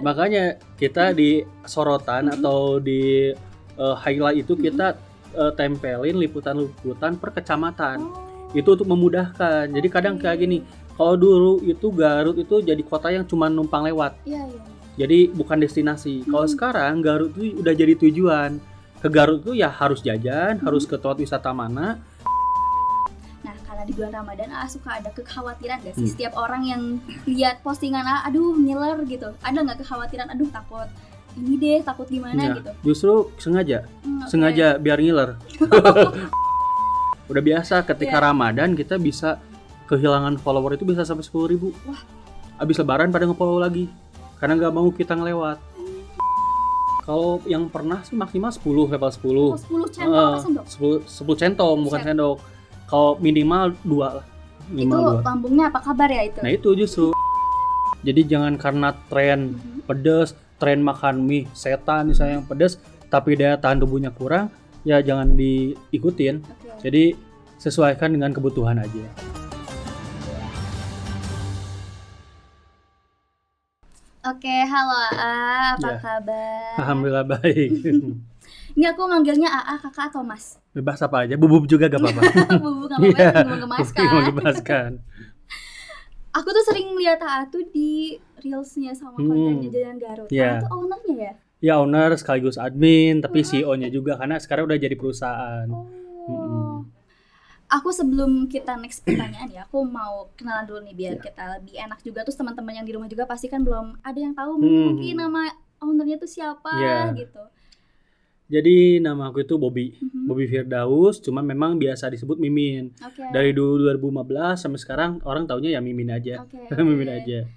Makanya kita di sorotan atau di highlight itu kita tempelin liputan-liputan per kecamatan. Itu untuk memudahkan. Jadi kadang kayak gini, kalau dulu itu Garut itu jadi kota yang cuma numpang lewat. Iya. Jadi bukan destinasi. Kalau sekarang Garut itu udah jadi tujuan. Ke Garut itu ya harus jajan, harus ke tempat wisata mana. Nah, karena di bulan Ramadan suka ada kekhawatiran gak sih setiap orang yang lihat postingan aduh ngiler gitu. Ada nggak kekhawatiran aduh takut ini deh, takut gimana gitu? Justru sengaja biar ngiler. Udah biasa ketika Ramadan kita bisa kehilangan follower itu bisa sampai 10.000. Wah. Abis lebaran pada nge-follow lagi. Karena nggak mau kita ngelewat. Kalau yang pernah sih maksimal 10, level 10. 10 centong apa sendok? 10 centong bukan sendok. Kalau minimal 2 lah. Itu lambungnya apa kabar ya itu? Nah itu justru. Jadi jangan karena tren pedas, tren makan mie setan misalnya yang pedas, tapi daya tahan tubuhnya kurang, ya jangan diikutin. Jadi sesuaikan dengan kebutuhan aja. Oke, halo AA, apa kabar? Alhamdulillah baik. Ini aku manggilnya AA, kakak atau mas? Bebas apa aja, bubub juga gak apa-apa. Bubuk gak apa-apa, menggemaskan. Aku tuh sering lihat AA tuh di reelsnya sama kontennya Jajanan Garut. Itu ownernya ya? Ya owner sekaligus admin, tapi CEO-nya juga karena sekarang udah jadi perusahaan. Aku sebelum kita next pertanyaan ya, aku mau kenalan dulu nih biar kita lebih enak juga. Terus teman-teman yang di rumah juga pasti kan belum ada yang tahu mungkin nama ownernya tuh siapa gitu. Jadi nama aku itu Bobby, Bobby Firdaus, cuma memang biasa disebut Mimin. Dari dulu 2015 sampai sekarang orang taunya ya Mimin aja. Mimin aja.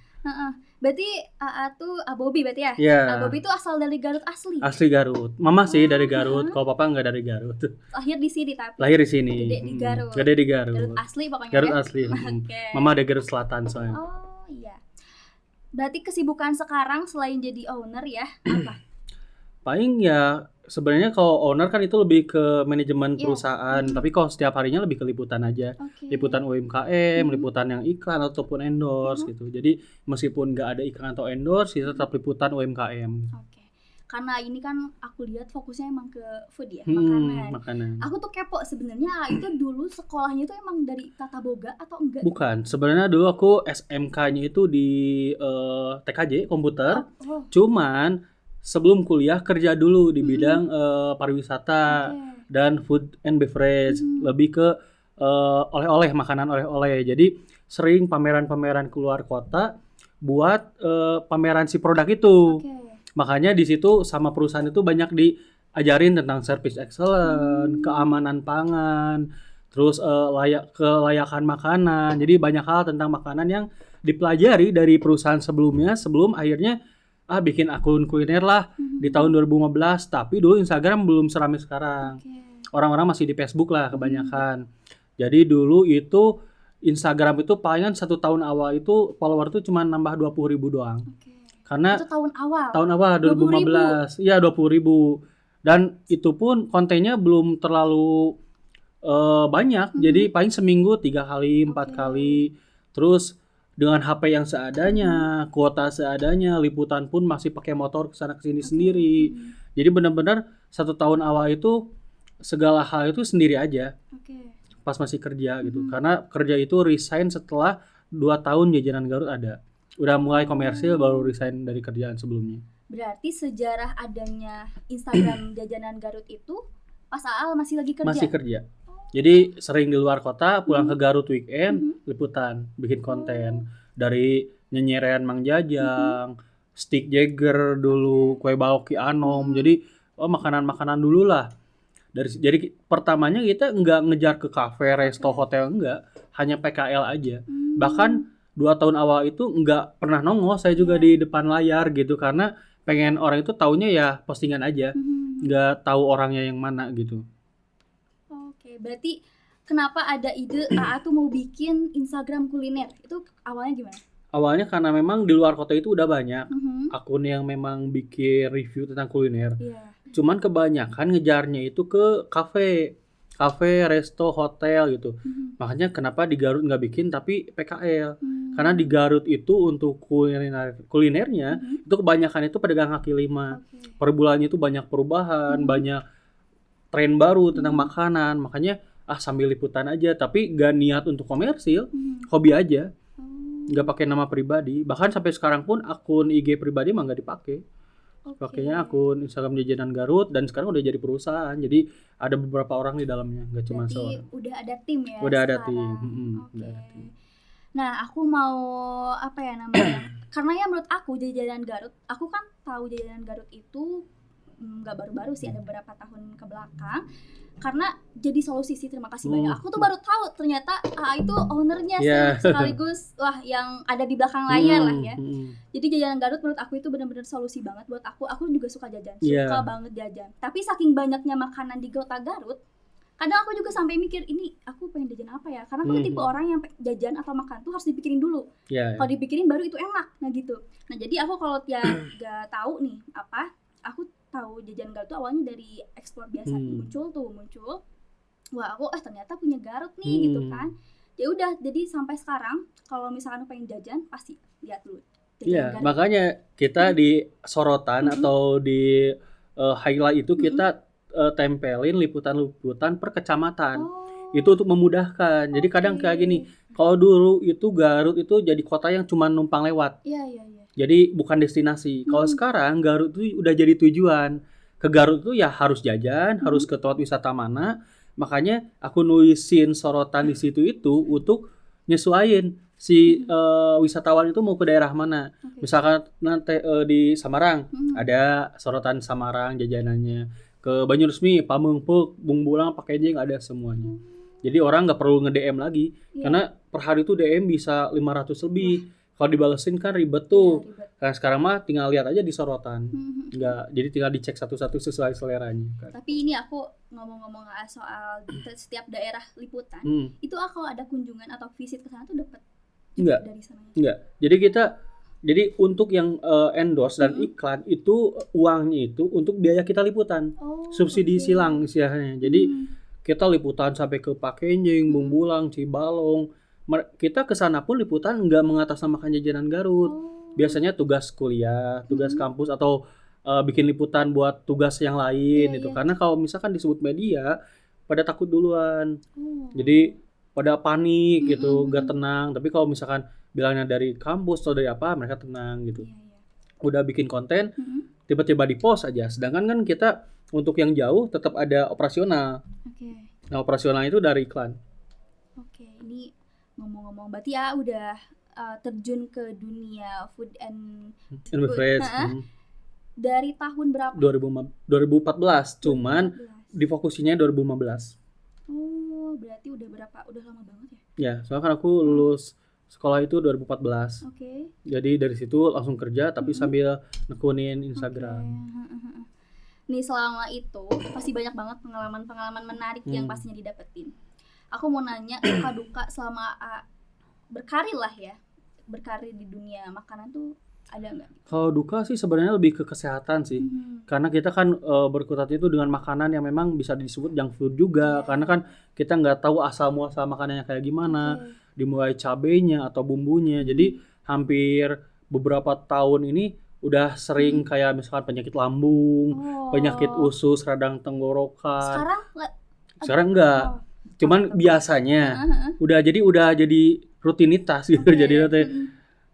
Berarti AA tuh Bobby berarti ya? Yeah. Bobby tuh asal dari Garut asli? Asli Garut. Mama sih dari Garut, kalau papa nggak dari Garut. Lahir di sini tapi? Lahir di sini. Gede di Garut? Gede di Garut. Garut asli pokoknya Garut asli. Mama dari Garut Selatan soalnya. Oh iya. Berarti kesibukan sekarang selain jadi owner ya, apa? Paling ya sebenarnya kalau owner kan itu lebih ke manajemen perusahaan, tapi kalau setiap harinya lebih ke liputan aja. Liputan UMKM, liputan yang iklan ataupun endorse gitu. Jadi meskipun nggak ada iklan atau endorse, kita tetap liputan UMKM. Karena ini kan aku lihat fokusnya emang ke food ya, makanan. Aku tuh kepo sebenarnya itu dulu sekolahnya itu emang dari Tata Boga atau enggak? Bukan, sebenarnya dulu aku SMK-nya itu di TKJ komputer. Cuman sebelum kuliah kerja dulu di bidang pariwisata dan food and beverage, lebih ke oleh-oleh, makanan oleh-oleh. Jadi sering pameran-pameran keluar kota buat pameran si produk itu. Makanya di situ sama perusahaan itu banyak diajarin tentang service excellence, keamanan pangan, terus kelayakan makanan. Jadi banyak hal tentang makanan yang dipelajari dari perusahaan sebelumnya sebelum akhirnya bikin akun kuliner lah di tahun 2015. Tapi dulu Instagram belum seramai sekarang. Orang-orang masih di Facebook lah kebanyakan. Jadi dulu itu Instagram itu palingan 1 tahun awal itu follower tuh cuma nambah 20.000 doang. Karena itu tahun awal? Tahun awal 2015. Iya 20.000. Dan itu pun kontennya belum terlalu banyak. Jadi paling seminggu 3 kali, 4 kali. Terus dengan HP yang seadanya, kuota seadanya, liputan pun masih pakai motor kesana kesini sendiri. Jadi benar-benar 1 tahun awal itu segala hal itu sendiri aja. Pas masih kerja gitu. Karena kerja itu resign setelah 2 tahun Jajanan Garut ada. Udah mulai komersil baru resign dari kerjaan sebelumnya. Berarti sejarah adanya Instagram Jajanan Garut itu pas Aal masih lagi kerja? Masih kerja. Jadi sering di luar kota, pulang ke Garut weekend, liputan, bikin konten. Dari nyenyerian Mang Jajang, Stick Jagger dulu, kue balok Ki Anom. Jadi makanan-makanan dulu lah. Jadi pertamanya kita nggak ngejar ke kafe, resto, hotel, enggak. Hanya PKL aja. Bahkan 2 tahun awal itu nggak pernah nongol saya juga di depan layar gitu. Karena pengen orang itu taunya ya postingan aja. Nggak tahu orangnya yang mana gitu. Berarti kenapa ada ide AA tuh mau bikin Instagram kuliner? Itu awalnya gimana? Awalnya karena memang di luar kota itu udah banyak akun yang memang bikin review tentang kuliner. Cuman kebanyakan ngejarnya itu ke kafe, resto, hotel gitu. Makanya kenapa di Garut nggak bikin tapi PKL. Karena di Garut itu untuk kulinernya itu kebanyakan itu pedagang kaki lima. Per bulannya itu banyak perubahan, banyak tren baru tentang makanan. Makanya sambil liputan aja, tapi gak niat untuk komersil, hobi aja. Gak pakai nama pribadi. Bahkan sampai sekarang pun akun IG pribadi mah gak dipakai. Pakainya akun Instagram Jajanan Garut, dan sekarang udah jadi perusahaan. Jadi ada beberapa orang di dalamnya, nggak cuma seorang. Udah ada tim ya. Udah ada tim. Udah ada tim. Nah, aku mau apa ya namanya? Karena ya menurut aku Jajanan Garut, aku kan tahu Jajanan Garut itu nggak baru-baru sih, ada beberapa tahun ke belakang. Karena jadi solusi sih, terima kasih banyak. Aku tuh baru tahu ternyata itu ownernya sih, sekaligus yang ada di belakang layar lah ya. Jadi Jajanan Garut menurut aku itu benar-benar solusi banget buat aku. Aku juga suka jajan, suka banget jajan. Tapi saking banyaknya makanan di kota Garut, kadang aku juga sampai mikir, ini aku pengen jajan apa ya? Karena aku tipe orang yang jajan atau makan tuh harus dipikirin dulu. Kalau dipikirin baru itu enak, nah gitu. Nah jadi aku kalau gak tahu nih aku tahu Jajanan Garut tuh awalnya dari explore biasa, muncul. Wah, aku ternyata punya Garut nih gitu kan. Ya udah, jadi sampai sekarang kalau misalkan pengen jajan pasti lihat dulu. Iya, makanya kita di sorotan atau di highlight itu kita tempelin liputan-liputan per kecamatan. Itu untuk memudahkan. Jadi kadang kayak gini, kalau dulu itu Garut itu jadi kota yang cuma numpang lewat. Iya. Jadi bukan destinasi. Kalau sekarang Garut itu udah jadi tujuan. Ke Garut itu ya harus jajan, harus ke tempat wisata mana. Makanya aku nulisin sorotan di situ itu untuk nyesuaiin si wisatawan itu mau ke daerah mana. Misalkan nanti di Samarang ada sorotan Samarang jajanannya. Ke Banyuresmi, Pameungpeuk, Bungbulang, Pakejeng ada semuanya. Jadi orang nggak perlu nge-DM lagi. Karena per hari itu DM bisa 500 lebih. Kalau dibalesin kan ribet tuh. Karena sekarang mah tinggal lihat aja di sorotan. Jadi tinggal dicek satu-satu sesuai seleranya kan. Tapi ini aku ngomong-ngomong soal setiap daerah liputan, itu kalau ada kunjungan atau visit ke sana tuh dapat dari sana. Enggak. Jadi untuk yang endorse dan iklan itu uangnya itu untuk biaya kita liputan. Subsidi silang istilahnya. Jadi kita liputan sampai ke Pakejeng, Bungbulang, Cibalong. Kita kesana pun liputan nggak mengatasnamakan Jajanan Garut. Biasanya tugas kuliah, tugas kampus, atau bikin liputan buat tugas yang lain itu. Karena kalau misalkan disebut media, pada takut duluan. Jadi pada panik gitu, nggak tenang. Tapi kalau misalkan bilangnya dari kampus atau dari apa, mereka tenang gitu. Udah bikin konten, tiba-tiba di post aja. Sedangkan kan kita untuk yang jauh tetap ada operasional. Nah operasional itu dari iklan. Ini ngomong-ngomong berarti ya udah terjun ke dunia food and beverage dari tahun berapa? 2014, cuman difokusinya 2015. Berarti udah lama banget ya? Ya, soalnya kan aku lulus sekolah itu 2014. Jadi dari situ langsung kerja tapi sambil nekunin Instagram. Nih selama itu pasti banyak banget pengalaman-pengalaman menarik yang pastinya didapetin. Aku mau nanya suka-duka selama berkarir di dunia makanan tuh ada nggak? Kalau duka sih sebenarnya lebih ke kesehatan sih. Karena kita kan berkutat itu dengan makanan yang memang bisa disebut junk food juga. Karena kan kita nggak tahu asal muasal makanannya kayak gimana, dimulai cabenya atau bumbunya. Jadi hampir beberapa tahun ini udah sering kayak misalkan penyakit lambung, penyakit usus, radang tenggorokan. Sekarang enggak. Cuman biasanya udah jadi rutinitas gitu. Jadi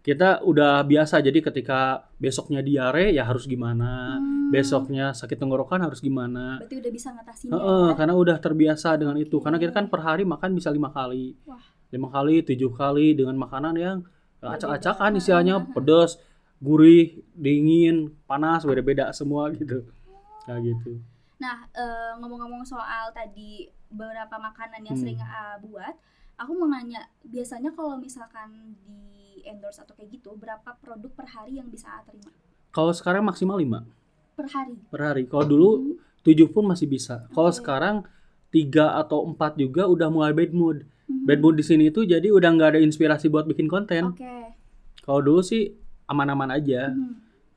kita udah biasa. Jadi ketika besoknya diare ya harus gimana, besoknya sakit tenggorokan harus gimana. Berarti udah bisa ngatasinnya. Karena udah terbiasa dengan itu. Karena kita kan per hari makan bisa 5 kali. 5 kali, 7 kali dengan makanan yang acak-acakan istilahnya, pedas, gurih, dingin, panas, beda-beda semua gitu. Kayak gitu. Nah, ngomong-ngomong soal tadi beberapa makanan yang sering buat, aku mau nanya, biasanya kalau misalkan di endorse atau kayak gitu, berapa produk per hari yang bisa terima? Kalau sekarang maksimal 5 per hari. Per hari. Kalau dulu 7 pun masih bisa. Kalau sekarang 3 atau 4 juga udah mulai bad mood. Bad mood di sini itu jadi udah nggak ada inspirasi buat bikin konten. Kalau dulu sih aman-aman aja.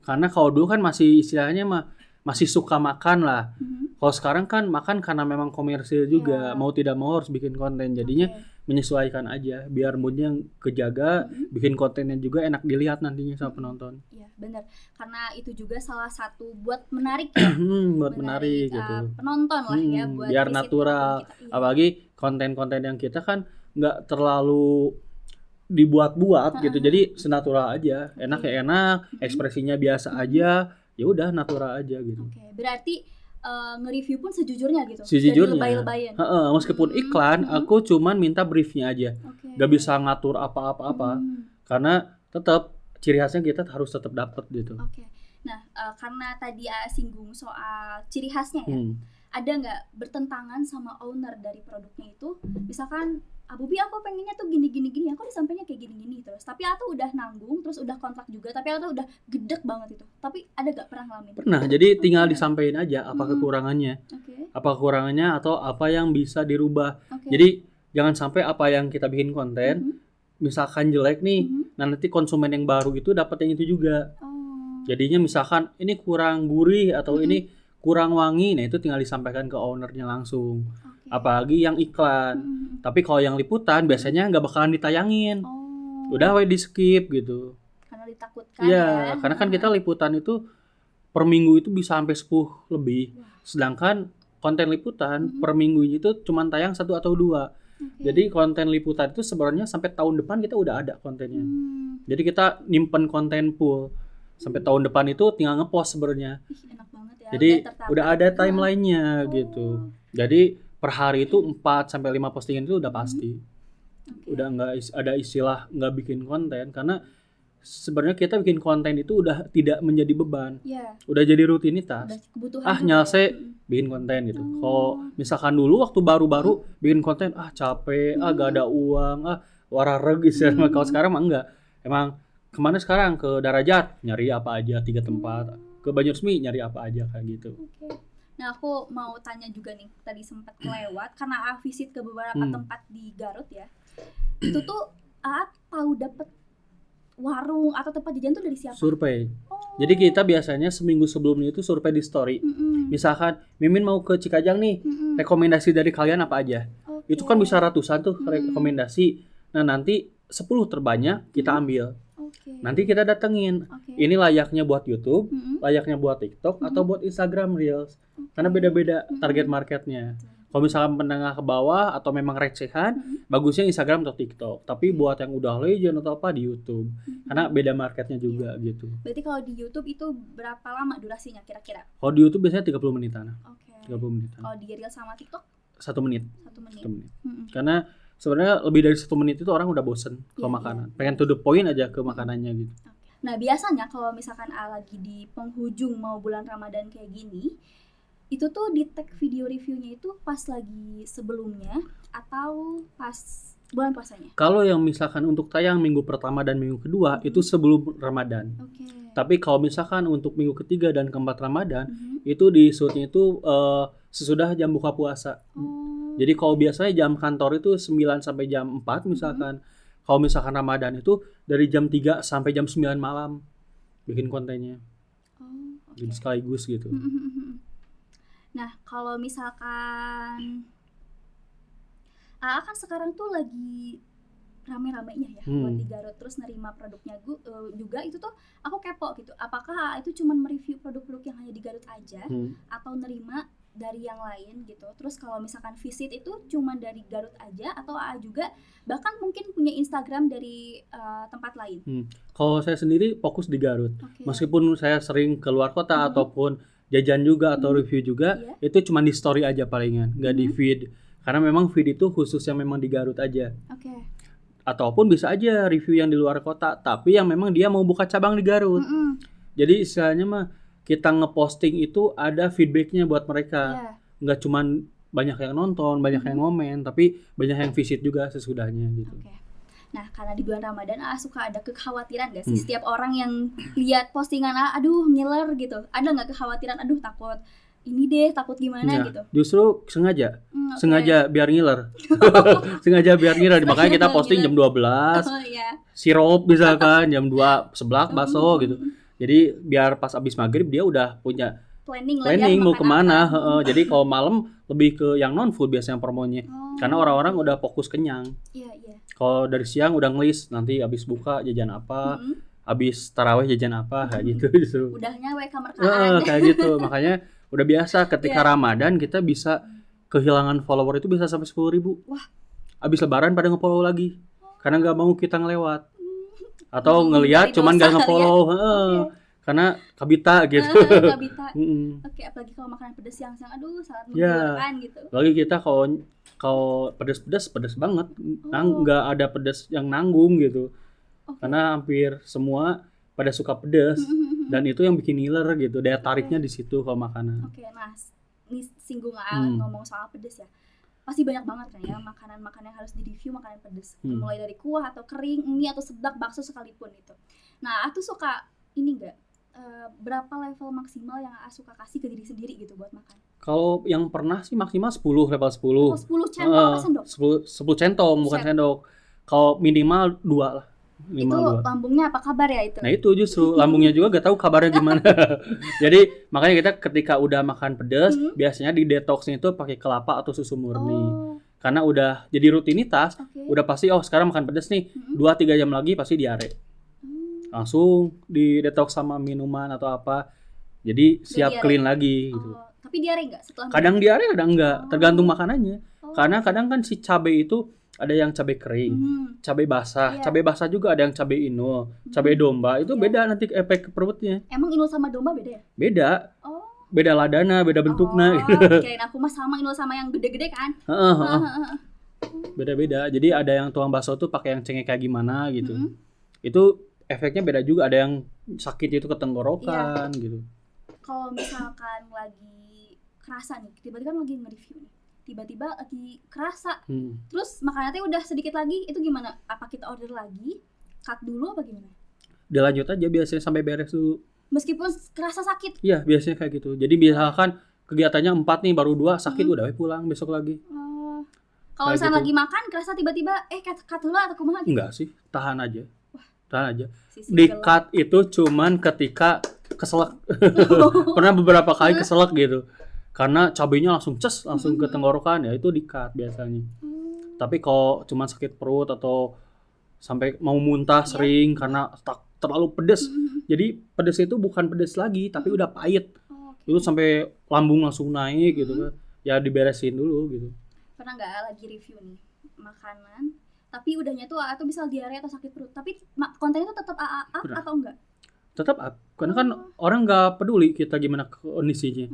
Karena kalau dulu kan masih istilahnya masih suka makan lah. Kalau sekarang kan makan karena memang komersil juga, mau tidak mau harus bikin konten. Jadinya menyesuaikan aja biar moodnya kejaga, bikin kontennya juga enak dilihat nantinya sama penonton. Iya, benar. Karena itu juga salah satu buat menarik ya. Buat menarik gitu. Penonton lah ya buat biar visit natural. akun kita. Iya. Apalagi konten-konten yang kita kan nggak terlalu dibuat-buat gitu. Jadi senatural aja. Enak ya enak, ekspresinya biasa aja. Ya udah natural aja gitu. Oke, berarti nge-review pun sejujurnya gitu. Sejujurnya. Jadi lebay-lebayan. Meskipun iklan, aku cuman minta briefnya aja. Oke. Gak bisa ngatur apa-apa. Karena tetap ciri khasnya kita harus tetap dapat gitu. Oke. Nah, karena tadi singgung soal ciri khasnya ya. Ada nggak bertentangan sama owner dari produknya itu? Misalkan, Bubi aku pengennya tuh gini, aku disampainya kayak gini terus. Tapi aku udah nanggung, terus udah kontrak juga, tapi aku udah gedek banget itu. Tapi ada nggak pernah ngalamin? Pernah, jadi tinggal disampaikan aja apa kekurangannya. Oke. Apa kekurangannya atau apa yang bisa dirubah. Oke. Jadi jangan sampai apa yang kita bikin konten, misalkan jelek nih, nah nanti konsumen yang baru itu dapat yang itu juga. Jadinya misalkan ini kurang gurih atau ini kurang wangi, nah itu tinggal disampaikan ke ownernya langsung. Apalagi yang iklan. Tapi kalau yang liputan biasanya nggak bakalan ditayangin. Udah di skip gitu. Karena ditakutkan ya. Karena kan kita liputan itu per minggu itu bisa sampai 10 lebih. Sedangkan konten liputan per minggu itu cuma tayang 1 atau 2. Jadi konten liputan itu sebenarnya sampai tahun depan kita udah ada kontennya. Jadi kita nyimpen konten full. Sampai tahun depan itu tinggal ngepost sebenarnya. Enak banget ya. Jadi udah ada timelinenya gitu. Jadi per hari itu 4 sampai 5 postingan itu udah pasti. Udah nggak ada istilah nggak bikin konten karena sebenarnya kita bikin konten itu udah tidak menjadi beban. Udah jadi rutinitas. Udah kebutuhan nyalse bikin konten gitu. Kalau misalkan dulu waktu baru-baru bikin konten capek, gak ada uang, warareg istilahnya. Kalau sekarang mah enggak. Emang kemana sekarang? Ke Darajat nyari apa aja 3 tempat. Ke Banyuresmi nyari apa aja kayak gitu. Nah, aku mau tanya juga nih, tadi sempat kelewat karena visit ke beberapa tempat di Garut ya. Itu tuh tahu dapet warung atau tempat jajan tuh dari siapa? Survei. Jadi kita biasanya seminggu sebelumnya itu survei di story. Misalkan Mimin mau ke Cikajang nih, rekomendasi dari kalian apa aja? Itu kan bisa ratusan tuh rekomendasi. Nah, nanti 10 terbanyak kita ambil. Nanti kita datengin. Ini layaknya buat YouTube, layaknya buat TikTok atau buat Instagram Reels. Karena beda-beda target marketnya. Kalau misalkan menengah ke bawah atau memang recehan, bagusnya Instagram atau TikTok. Tapi buat yang udah legend atau apa di YouTube. Karena beda marketnya juga gitu. Berarti kalau di YouTube itu berapa lama durasinya kira-kira? Kalau di YouTube biasanya 30 menitan. 30 menitan. Kalau di Reels sama TikTok? 1 menit. 1 menit. 1 menit. Karena sebenarnya lebih dari 1 menit itu orang udah bosen ke makanan. Pengen to the point aja ke makanannya gitu. Nah, biasanya kalau misalkan lagi di penghujung mau bulan Ramadan kayak gini, itu tuh di tag video reviewnya itu pas lagi sebelumnya atau pas bulan puasanya? Kalau yang misalkan untuk tayang minggu pertama dan minggu kedua itu sebelum Ramadan. Tapi kalau misalkan untuk minggu ketiga dan keempat Ramadan itu di shootnya itu sesudah jam buka puasa. Jadi kalau biasanya jam kantor itu 9 sampai jam 4 misalkan. Kalau misalkan Ramadan itu dari jam 3 sampai jam 9 malam bikin kontennya. Jadi sekaligus gitu. Nah, kalau misalkan kan sekarang tuh lagi rame-ramenya ya buat di Garut terus nerima produknya juga itu tuh aku kepo gitu. Apakah itu cuma mereview produk-produk yang hanya di Garut aja atau nerima dari yang lain gitu. Terus kalau misalkan visit itu cuma dari Garut aja atau juga bahkan mungkin punya Instagram dari tempat lain. Kalau saya sendiri fokus di Garut. Meskipun saya sering keluar kota ataupun jajan juga atau review juga, itu cuma di story aja palingan, nggak di feed. Karena memang feed itu khusus yang memang di Garut aja. Ataupun bisa aja review yang di luar kota, tapi yang memang dia mau buka cabang di Garut. Jadi istilahnya mah kita ngeposting itu ada feedbacknya buat mereka. Nggak cuma banyak yang nonton, banyak yang ngomen, tapi banyak yang visit juga sesudahnya gitu. Nah, karena di bulan Ramadan suka ada kekhawatiran gak sih setiap orang yang lihat postingan aduh ngiler gitu. Ada nggak kekhawatiran aduh takut ini deh, takut gimana gitu? Justru sengaja biar ngiler. Sengaja biar ngiler. Makanya kita posting jam 12. Sirup misalkan jam 2 seblak bakso gitu. Jadi biar pas abis maghrib dia udah punya planning mau makan kemana. apa. Jadi kalau malam lebih ke yang non food biasanya promonya. Karena orang-orang udah fokus kenyang. Iya. Kalau dari siang udah ngelis nanti abis buka jajan apa, abis taraweh jajan apa, kayak gitu justru. Udahnya kamar-kamaraan. Kayak gitu. Makanya udah biasa ketika Ramadan kita bisa kehilangan follower itu bisa sampai 10.000. Wah. Abis lebaran pada nge-follow lagi. Karena nggak mau kita ngelewat. Atau ngelihat cuman nggak nge-follow. Karena kabita gitu. Kabita. Oke, apalagi kalau makanan pedas yang aduh sangat menggiurkan gitu. Lagi kita kalau pedas banget, nggak ada pedas yang nanggung gitu. Karena hampir semua pada suka pedas dan itu yang bikin ngiler gitu. Daya tariknya di situ kalau makanan. Oke, nah ini singgung ngomong soal pedas ya. Pasti banyak banget kan ya makanan-makanan yang harus di-review, makanan pedas. Mulai dari kuah atau kering, mie atau seblak, bakso sekalipun itu. Nah, aku suka ini enggak berapa level maksimal yang suka kasih ke diri sendiri gitu buat makan? Kalau yang pernah sih maksimal 10, level 10. Level 10 centong apa sendok? 10 centong bukan sendok. Kalau minimal 2 lah. Itu lambungnya apa kabar ya itu? Nah itu justru lambungnya juga gak tahu kabarnya gimana. Jadi makanya kita ketika udah makan pedas biasanya di detoxnya itu pakai kelapa atau susu murni. Karena udah jadi rutinitas, udah pasti sekarang makan pedas nih 2-3 jam lagi pasti diare. Langsung di detox sama minuman atau apa. Jadi siap clean lagi gitu. Tapi diare enggak setelah? Kadang diare, kadang enggak, tergantung makanannya. Karena kadang kan si cabai itu ada yang cabai kering, cabai basah, cabai basah juga ada yang cabai inul, cabai domba itu beda nanti efek ke perutnya. Emang inul sama domba beda ya? Beda. Beda ladana, beda bentuknya. Kirain aku mah sama inul sama yang gede-gede kan. Beda-beda. Jadi ada yang tukang bakso tuh pakai yang cengek kayak gimana gitu. Itu efeknya beda juga. Ada yang sakit itu ke tenggorokan gitu. Kalau misalkan lagi kerasa nih, tiba-tiba lagi nge-review nih. Tiba-tiba lagi kerasa. Terus makanannya udah sedikit lagi, itu gimana? Apa kita order lagi? Cut dulu apa gimana? Dilanjut aja biasanya sampai beres dulu. Meskipun kerasa sakit? Iya, biasanya kayak gitu. Jadi misalkan kegiatannya 4 nih, baru 2 sakit udah pulang besok lagi. Kalau misalnya lagi makan, kerasa tiba-tiba cut dulu atau kumaha gitu? Enggak sih, tahan aja. Tahan aja. Di cut itu cuman ketika keselak. Pernah beberapa kali keselak gitu. Karena cabenya langsung langsung ke tenggorokan ya itu di cut biasanya. Tapi kalau cuman sakit perut atau sampai mau muntah sering karena terlalu pedas. Jadi pedas itu bukan pedas lagi tapi udah pahit. Itu sampai lambung langsung naik gitu kan. Ya diberesin dulu gitu. Pernah nggak lagi review nih makanan tapi udahnya tuh atau misal diare atau sakit perut tapi kontennya tuh tetap up atau enggak? Tetap up. Karena kan orang nggak peduli kita gimana kondisinya.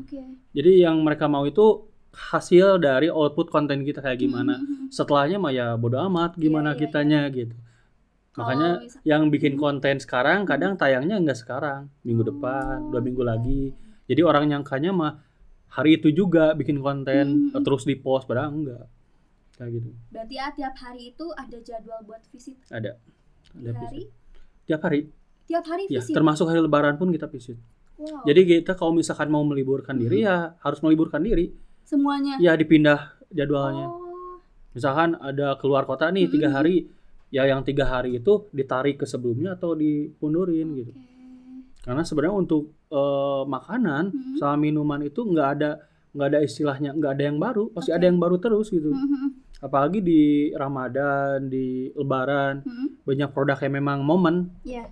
Jadi yang mereka mau itu hasil dari output konten kita kayak gimana. Setelahnya mah ya bodo amat gimana kitanya gitu. Makanya yang bikin konten sekarang kadang tayangnya enggak sekarang, minggu depan, 2 minggu lagi. Jadi orang nyangkanya mah hari itu juga bikin konten terus di post padahal enggak. Kayak gitu. Berarti tiap hari itu ada jadwal buat visit? Ada hari? Tiap hari. Tiap hari visit? Ya, termasuk hari lebaran pun kita visit. Wow. Jadi kita kalau misalkan mau meliburkan diri ya harus meliburkan diri. Semuanya? Ya dipindah jadwalnya. Misalkan ada keluar kota nih 3 hari, ya yang 3 hari itu ditarik ke sebelumnya atau dipundurin gitu. Karena sebenarnya untuk makanan sama minuman itu nggak ada istilahnya nggak ada yang baru, pasti ada yang baru terus gitu. Apalagi di Ramadan, di Lebaran, banyak produk yang memang momen. Iya.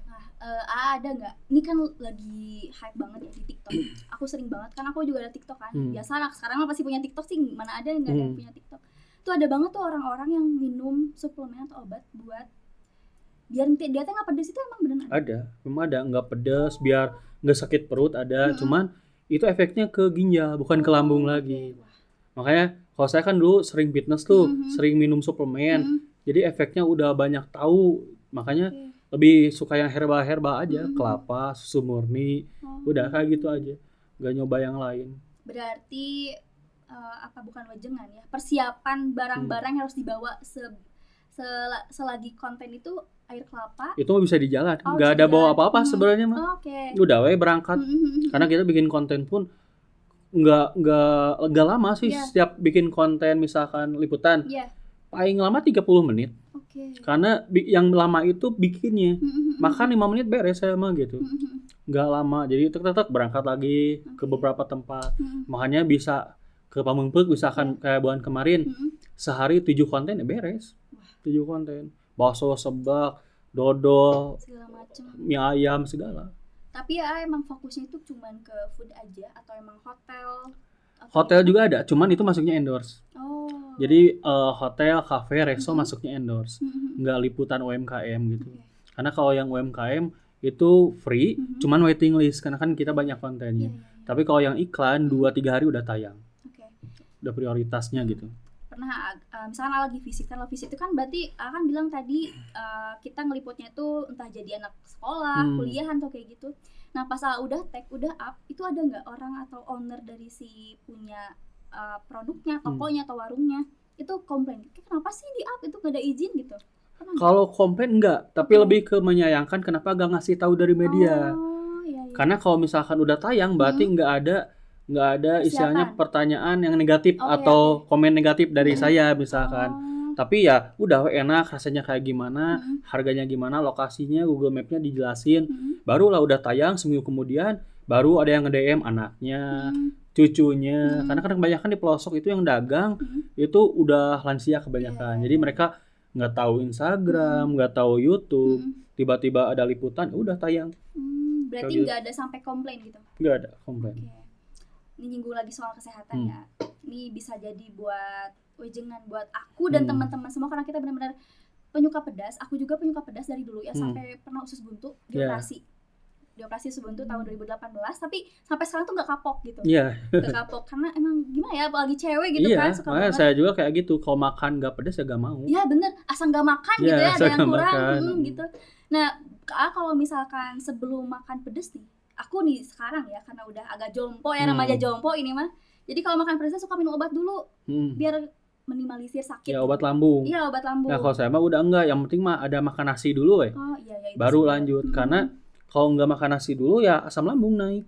Ada nggak? Ini kan lagi hype banget ya di TikTok. Aku sering banget kan aku juga ada TikTok kan. Biasa lah sekarang mah pasti punya TikTok sih, mana ada yang nggak ada yang punya TikTok. Itu ada banget tuh orang-orang yang minum suplemen atau obat buat biar dia tuh nggak pedes itu emang beneran? Ada, memang ada nggak pedes biar nggak sakit perut ada, cuman itu efeknya ke ginjal bukan ke lambung lagi. Makanya kalau saya kan dulu sering fitness tuh, sering minum suplemen, jadi efeknya udah banyak tahu, makanya lebih suka yang herbal aja, kelapa, susu murni, udah kayak gitu aja, nggak nyoba yang lain. Berarti bukan wejengan ya, persiapan barang-barang yang harus dibawa selagi konten itu air kelapa. Itu bisa di jalan, nggak ada bawa apa-apa sebenarnya mah. Udah we berangkat, karena kita bikin konten pun nggak lama sih, setiap bikin konten misalkan liputan, paling lama 30 menit. Karena yang lama itu bikinnya, makan 5 menit beres saya mah gitu. nggak lama. Jadi tek berangkat lagi ke beberapa tempat. Makanya bisa ke Pamengpeuk misalkan kayak bulan kemarin sehari 7 konten ya beres. 7 konten. Bakso, sebak, dodol, segala macam. mie ayam segala. Tapi ya emang fokusnya itu cuman ke food aja atau emang hotel? Hotel juga ada, cuman itu masuknya endorse. Oh. Jadi hotel, cafe, resto masuknya endorse. Nggak liputan UMKM gitu. Karena kalau yang UMKM itu free, cuman waiting list karena kan kita banyak kontennya. Tapi kalau yang iklan 2-3 hari udah tayang. Udah prioritasnya gitu. Pernah misalkan lagi visit itu kan berarti kan bilang tadi kita ngeliputnya itu entah jadi anak sekolah, kuliahan atau kayak gitu. Nah pas udah tag, udah up, itu ada nggak orang atau owner dari si punya produknya, tokonya atau warungnya itu komplain, kenapa sih di up itu nggak ada izin gitu? Kalau komplain enggak, tapi lebih ke menyayangkan kenapa gak ngasih tahu dari media. Iya. Karena kalau misalkan udah tayang berarti nggak ada istilahnya pertanyaan yang negatif atau komen negatif dari saya misalkan. Tapi ya udah enak rasanya kayak gimana, harganya gimana, lokasinya, Google Map-nya dijelasin. Barulah udah tayang seminggu kemudian baru ada yang nge-DM anaknya, cucunya. Karena kan kebanyakan di pelosok itu yang dagang itu udah lansia kebanyakan. Jadi mereka nggak tahu Instagram, nggak tahu YouTube. Tiba-tiba ada liputan, udah tayang. Berarti nggak ada sampai komplain gitu? Nggak ada komplain. Ini nyinggung lagi soal kesehatan ya. Ini bisa jadi buat wejengan buat aku dan teman-teman semua karena kita benar-benar penyuka pedas. Aku juga penyuka pedas dari dulu ya, sampai pernah usus buntu dioperasi. Dioperasi usus buntu tahun 2018, tapi sampai sekarang tuh nggak kapok gitu. Nggak kapok karena emang gimana ya, apalagi cewek gitu kan suka banget. Saya juga kayak gitu, kalau makan nggak pedas ya nggak mau. Iya bener, asal nggak makan gitu ya, ada yang kurang gitu. Nah kalau misalkan sebelum makan pedas nih, aku nih sekarang ya karena udah agak jompo ya, namanya jompo ini mah. Jadi kalau makan pedas suka minum obat dulu biar minimalisir sakit. Ya obat lambung. Iya obat lambung. Nah kalau saya mah udah enggak, yang penting mah ada makan nasi dulu baru lanjut. Karena kalau nggak makan nasi dulu ya asam lambung naik.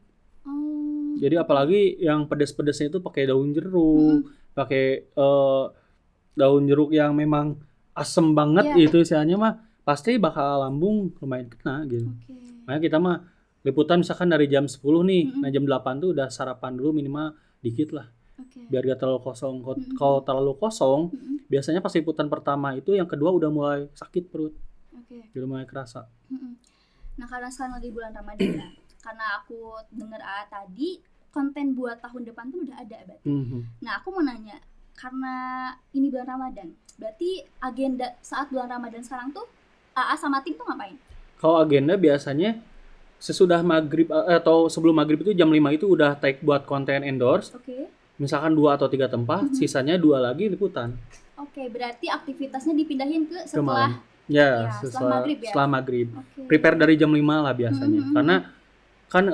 Jadi apalagi yang pedas-pedasnya itu pakai daun jeruk, pakai daun jeruk yang memang asem banget itu istilahnya mah pasti bakal lambung lumayan kena gitu. Makanya kita mah liputan misalkan dari jam 10 nih, nah jam 8 tuh udah sarapan dulu minimal dikit lah. Biar gak terlalu kosong. Kalau terlalu kosong, biasanya pas liputan pertama itu yang kedua udah mulai sakit perut. Udah mulai kerasa. Nah karena sekarang lagi bulan Ramadan ya, karena aku dengar tadi konten buat tahun depan tuh udah ada berarti. Nah aku mau nanya, karena ini bulan Ramadan, berarti agenda saat bulan Ramadan sekarang tuh AA sama tim tuh ngapain? Kalau agenda biasanya sesudah maghrib atau sebelum maghrib itu jam 5 itu udah take buat konten endorse. Misalkan 2 atau 3 tempat, sisanya 2 lagi liputan. Berarti aktivitasnya dipindahin ke setelah setelah maghrib. Prepare dari jam 5 lah biasanya. Karena kan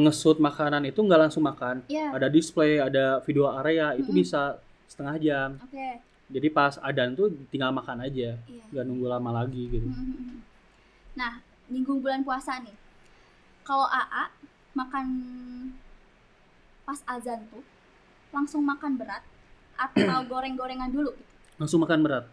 nge-shoot makanan itu nggak langsung makan. Ada display, ada video area, itu bisa setengah jam. Jadi pas adzan tuh tinggal makan aja, nggak nunggu lama lagi gitu. Nah, nyinggung bulan puasa nih. Kalau AA makan pas azan tuh langsung makan berat atau goreng-gorengan dulu gitu? Langsung makan berat.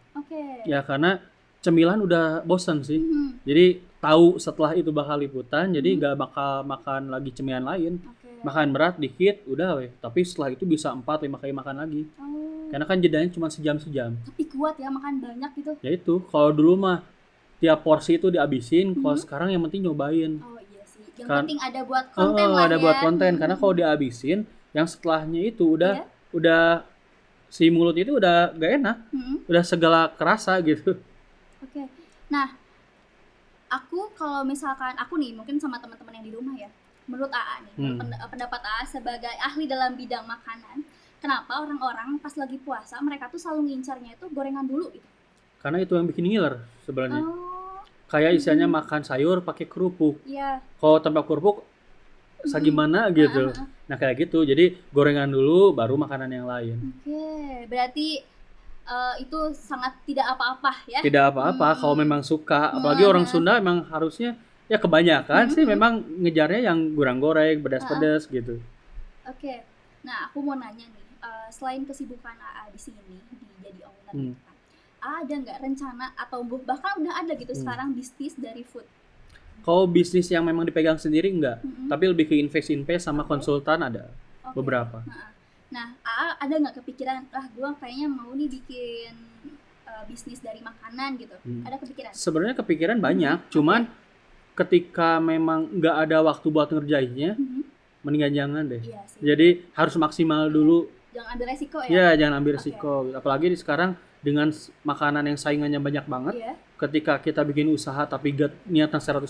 Ya karena cemilan udah bosan sih. Jadi tahu setelah itu bakal liputan, jadi gak bakal makan lagi cemilan lain. Makan berat dikit udah weh. Tapi setelah itu bisa 4-5 kali makan lagi. Karena kan jedanya cuma sejam-sejam. Tapi kuat ya makan banyak gitu. Ya itu, kalau dulu mah tiap porsi itu dihabisin, kalau sekarang yang penting nyobain. Yang penting ada buat konten lah ada buat konten, karena kalau dihabisin yang setelahnya itu udah si mulut itu udah gak enak, udah segala kerasa gitu. Nah aku kalau misalkan aku nih mungkin sama teman-teman yang di rumah ya, menurut AA nih, pendapat AA sebagai ahli dalam bidang makanan, kenapa orang-orang pas lagi puasa mereka tuh selalu ngincarnya itu gorengan dulu gitu? Karena itu yang bikin ngiler sebenarnya. Kayak istilahnya makan sayur pakai kerupuk. Kalau tanpa kerupuk segimana gitu. Nah kayak gitu. Jadi gorengan dulu baru makanan yang lain. Berarti itu sangat tidak apa-apa ya? Tidak apa-apa kalau memang suka. Apalagi orang Sunda memang harusnya ya kebanyakan sih memang ngejarnya yang goreng-goreng, pedas-pedas gitu. Nah aku mau nanya nih, selain kesibukan AA di sini di jadi owner gitu kan, ada nggak rencana atau bahkan udah ada gitu sekarang bisnis dari food? Kalau bisnis yang memang dipegang sendiri enggak, tapi lebih ke invest sama konsultan ada beberapa. Nah, AA ada nggak kepikiran, gue kayaknya mau nih bikin bisnis dari makanan gitu? Ada kepikiran? Sebenarnya kepikiran banyak, cuman ketika memang nggak ada waktu buat ngerjainnya, mendingan jangan deh. Iya sih. Jadi harus maksimal dulu. Jangan ambil resiko ya? Ya, jangan ambil resiko. Apalagi di sekarang dengan makanan yang saingannya banyak banget. Iya. Ketika kita bikin usaha tapi niatan 100%,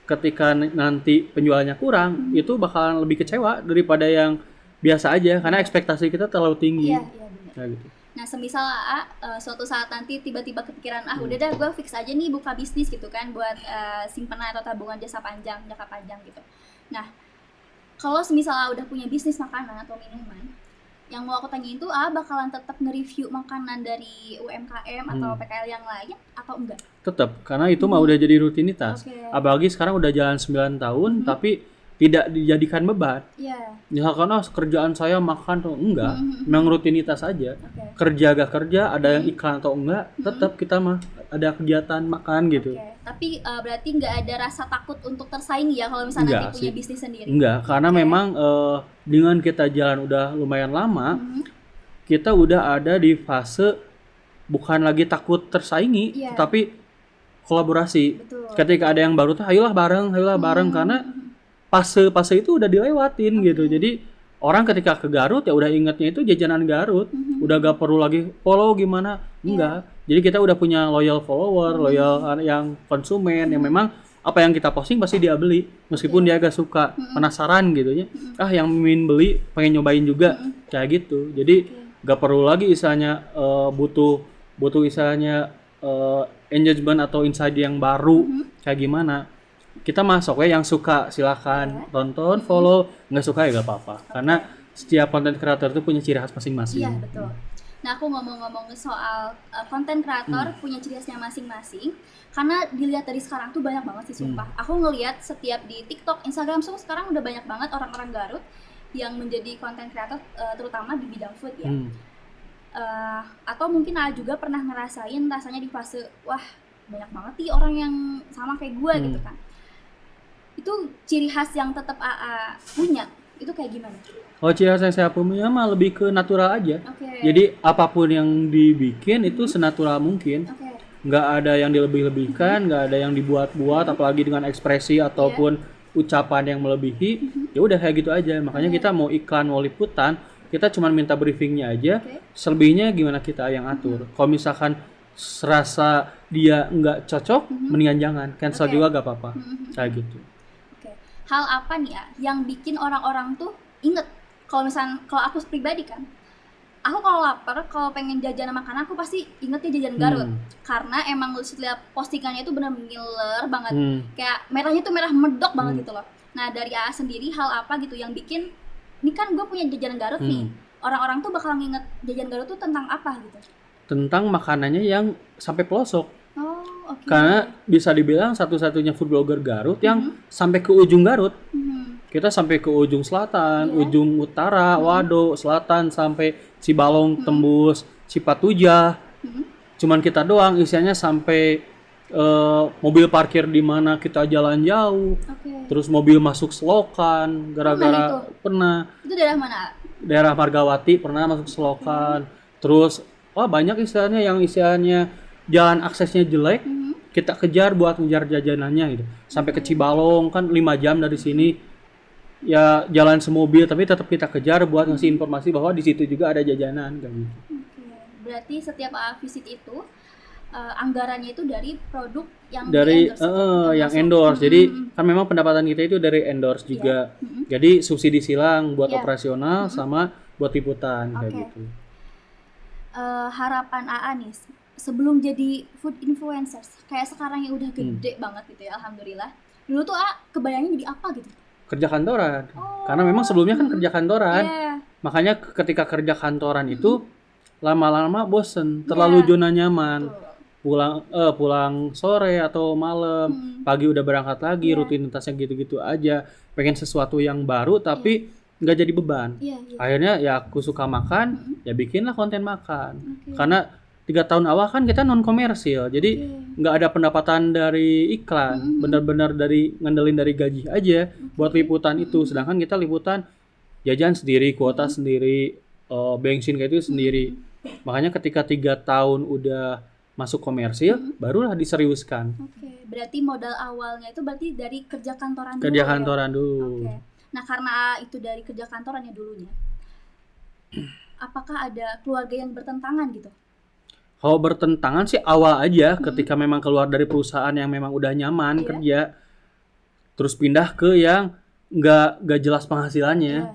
ketika nanti penjualannya kurang, itu bakalan lebih kecewa daripada yang biasa aja, karena ekspektasi kita terlalu tinggi. Iya, benar. Nah, gitu. Nah, semisal suatu saat nanti tiba-tiba kepikiran, udah dah gue fix aja nih buka bisnis gitu kan, buat simpanan atau tabungan jangka panjang gitu. Nah, kalau semisal udah punya bisnis makanan atau minuman, yang mau aku tanyain itu bakalan tetap nge-review makanan dari UMKM atau PKL yang lain atau enggak? Tetap, karena itu mah udah jadi rutinitas. Apalagi sekarang udah jalan 9 tahun, tapi tidak dijadikan beban. Misalkan kerjaan saya makan atau enggak, memang rutinitas aja. Kerja gak kerja, ada yang iklan atau enggak, tetap kita mah ada kegiatan makan gitu. Tapi berarti nggak ada rasa takut untuk tersaingi ya kalau misalnya nanti punya bisnis sendiri? Enggak, karena memang dengan kita jalan udah lumayan lama, kita udah ada di fase bukan lagi takut tersaingi, tapi kolaborasi. Betul. Ketika ada yang baru tuh, ayolah bareng, karena fase itu udah dilewatin gitu. Jadi orang ketika ke Garut ya udah ingetnya itu jajanan Garut, udah gak perlu lagi follow gimana, enggak. Jadi kita udah punya loyal follower, loyal yang konsumen yang memang apa yang kita posting pasti dia beli, meskipun dia agak suka, penasaran gitu ya. Yang ingin beli, pengen nyobain juga, kayak gitu. Jadi gak perlu lagi istilahnya butuh istilahnya engagement atau insight yang baru kayak gimana. Kita masuk yang suka silakan tonton, follow, nggak suka ya gak apa-apa. Karena setiap konten kreator itu punya ciri khas masing-masing. Iya, betul. Nah, aku ngomong-ngomong soal konten kreator punya ciri khasnya masing-masing, karena dilihat dari sekarang tuh banyak banget sih sumpah. Aku ngelihat setiap di TikTok, Instagram tuh sekarang udah banyak banget orang-orang Garut yang menjadi konten kreator, terutama di bidang food ya. Atau mungkin juga pernah ngerasain rasanya di fase, wah banyak banget nih orang yang sama kayak gue gitu kan. Itu ciri khas yang tetap AA punya, itu kayak gimana? Ciri khas yang saya punya mah lebih ke natural aja. Jadi apapun yang dibikin itu senatural mungkin. Nggak ada yang dilebih-lebihkan, nggak ada yang dibuat-buat, apalagi dengan ekspresi ataupun ucapan yang melebihi. Ya udah kayak gitu aja. Makanya kita mau iklan, mau liputan, kita cuma minta briefingnya aja. Selebihnya gimana kita yang atur. Kalau misalkan serasa dia nggak cocok, mendingan jangan, cancel juga gak apa-apa. Kayak gitu. Hal apa nih ya yang bikin orang-orang tuh inget? Kalau aku pribadi kan, aku kalau lapar, kalau pengen jajan makanan, aku pasti ingetnya jajan Garut. Karena emang setiap postingannya itu benar-benar ngiler banget, kayak merahnya tuh merah medok banget gitu loh. Nah, dari AA sendiri, hal apa gitu yang bikin, ini kan gue punya jajanan Garut nih, orang-orang tuh bakal nginget jajan Garut tuh tentang apa gitu? Tentang makanannya yang sampai pelosok. Karena bisa dibilang satu-satunya food blogger Garut yang sampai ke ujung Garut. Kita sampai ke ujung selatan, ujung utara, Wado, selatan sampai Cibalong, tembus Cipatujah. Cuman kita doang, isinya sampai mobil parkir di mana kita jalan jauh. Terus mobil masuk selokan gara-gara pernah. Itu daerah mana? Daerah Margawati pernah masuk selokan. Terus banyak istilahnya jalan aksesnya jelek, kita kejar buat ngejar jajanannya gitu. Sampai ke Cibalong kan 5 jam dari sini. Ya jalan semobil tapi tetap kita kejar buat ngasih informasi bahwa di situ juga ada jajanan kayak gitu. Berarti setiap visit itu anggarannya itu dari produk yang dari yang endorse. Jadi kan memang pendapatan kita itu dari endorse juga. Jadi subsidi silang buat operasional sama buat liputan kayak gitu. Harapan AA nih sebelum jadi food influencers kayak sekarang yang udah gede banget gitu ya, alhamdulillah. Dulu tuh kebayangnya jadi apa gitu? Kerja kantoran. Karena memang sebelumnya kan kerja kantoran. Makanya ketika kerja kantoran itu lama-lama bosen, terlalu zona nyaman. Pulang sore atau malam, pagi udah berangkat lagi, rutinitasnya gitu-gitu aja. Pengen sesuatu yang baru tapi nggak jadi beban. Akhirnya ya aku suka makan, ya bikinlah konten makan. Karena 3 tahun awal kan kita non komersil, jadi nggak ada pendapatan dari iklan, benar-benar dari ngandelin dari gaji aja buat liputan itu. Sedangkan kita liputan jajan sendiri, kuota sendiri, bensin kayak itu sendiri. Makanya ketika 3 tahun udah masuk komersil, barulah diseriuskan. Oke, berarti modal awalnya itu berarti dari kerja kantoran dulu. Kerja kantoran dulu. Oke. Nah, karena itu dari kerja kantorannya dulunya, apakah ada keluarga yang bertentangan gitu? Kalau bertentangan sih awal aja, ketika memang keluar dari perusahaan yang memang udah nyaman kerja, terus pindah ke yang nggak jelas penghasilannya.